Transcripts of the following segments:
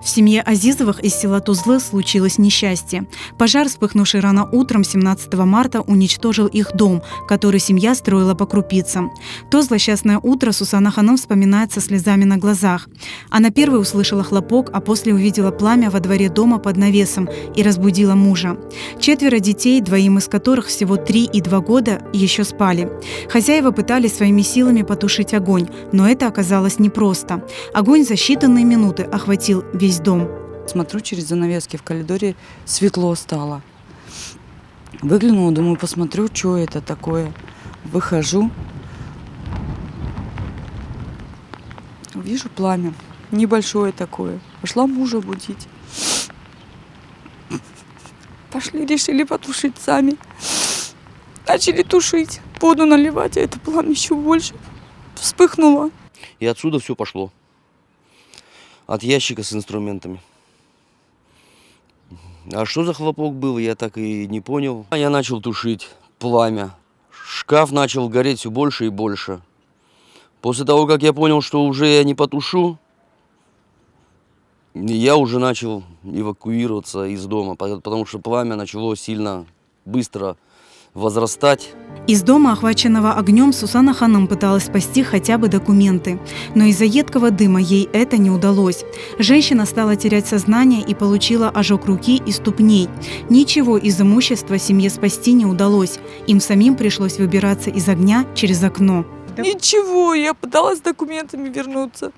В семье Азизовых из села Тузлы случилось несчастье. Пожар, вспыхнувший рано утром 17 марта, уничтожил их дом, который семья строила по крупицам. То злосчастное утро Сусанна Ханым вспоминает со слезами на глазах. Она первой услышала хлопок, а после увидела пламя во дворе дома под навесом и разбудила мужа. 4 детей, 2 из которых всего 3 и 2 года, еще спали. Хозяева пытались своими силами потушить огонь, но это оказалось непросто. Огонь за считанные минуты охватил весь дом. Смотрю через занавески, в коридоре светло стало. Выглянула, думаю, посмотрю, что это такое. Выхожу. Вижу пламя. Небольшое такое. Пошла мужа будить. Пошли, решили потушить сами. Начали тушить. Воду наливать, а это пламя еще больше вспыхнуло. И отсюда все пошло. От ящика с инструментами. А что за хлопок был, я так и не понял. Я начал тушить пламя. Шкаф начал гореть все больше и больше. После того, как я понял, что уже я не потушу, я уже начал эвакуироваться из дома, потому что пламя начало сильно быстро возрастать. Из дома, охваченного огнем, Сусанна Ханым пыталась спасти хотя бы документы. Но из-за едкого дыма ей это не удалось. Женщина стала терять сознание и получила ожог руки и ступней. Ничего из имущества семье спасти не удалось. Им самим пришлось выбираться из огня через окно. Ничего, я пыталась с документами вернуться.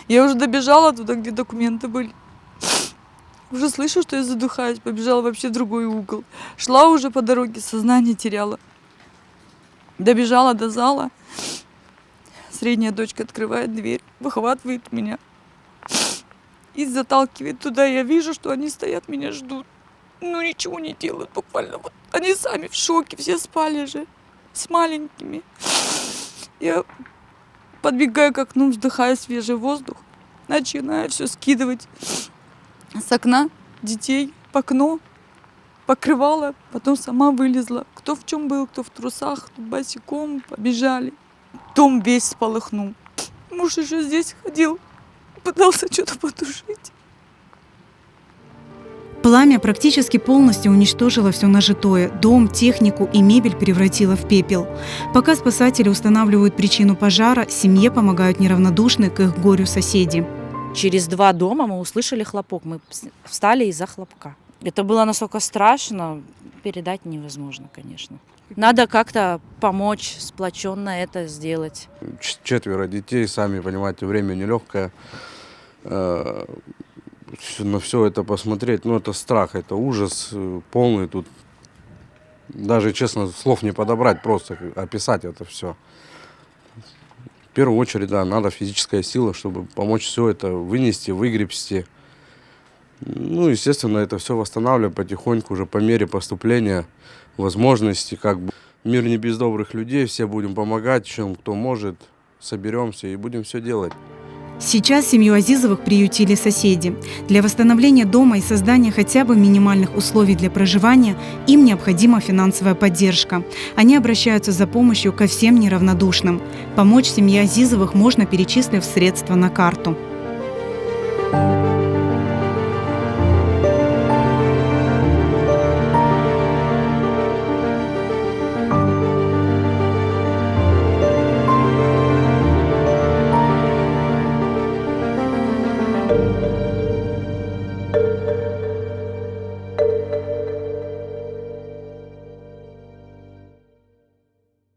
Я уже добежала туда, где документы были. Уже слышу, что я задыхаюсь, побежала вообще в другой угол. Шла уже по дороге, сознание теряла. Добежала до зала. Средняя дочка открывает дверь, выхватывает меня и заталкивает туда. Я вижу, что они стоят, меня ждут. Ну ничего не делают, буквально. Вот они сами в шоке, все спали же, с маленькими. Я подбегаю к окну, вдыхаю свежий воздух, начинаю все скидывать. С окна детей в окно, покрывала, потом сама вылезла. Кто в чем был, кто в трусах, кто босиком, побежали. Дом весь сполыхнул. Муж еще здесь ходил, пытался что-то потушить. Пламя практически полностью уничтожило все нажитое. Дом, технику и мебель превратило в пепел. Пока спасатели устанавливают причину пожара, семье помогают неравнодушные к их горю соседи. Через 2 дома мы услышали хлопок. Мы встали из-за хлопка. Это было настолько страшно, передать невозможно, конечно. Надо как-то помочь, сплоченно это сделать. 4 детей, сами понимаете, время нелегкое. На все это посмотреть, это страх, это ужас полный. Тут даже, честно, слов не подобрать, просто описать это все. В первую очередь, да, надо физическая сила, чтобы помочь все это вынести, выгребсти. Естественно, это все восстанавливать потихоньку, уже по мере поступления возможностей. Мир не без добрых людей, все будем помогать, чем кто может, соберемся и будем все делать. Сейчас семью Азизовых приютили соседи. Для восстановления дома и создания хотя бы минимальных условий для проживания им необходима финансовая поддержка. Они обращаются за помощью ко всем неравнодушным. Помочь семье Азизовых можно, перечислив средства на карту.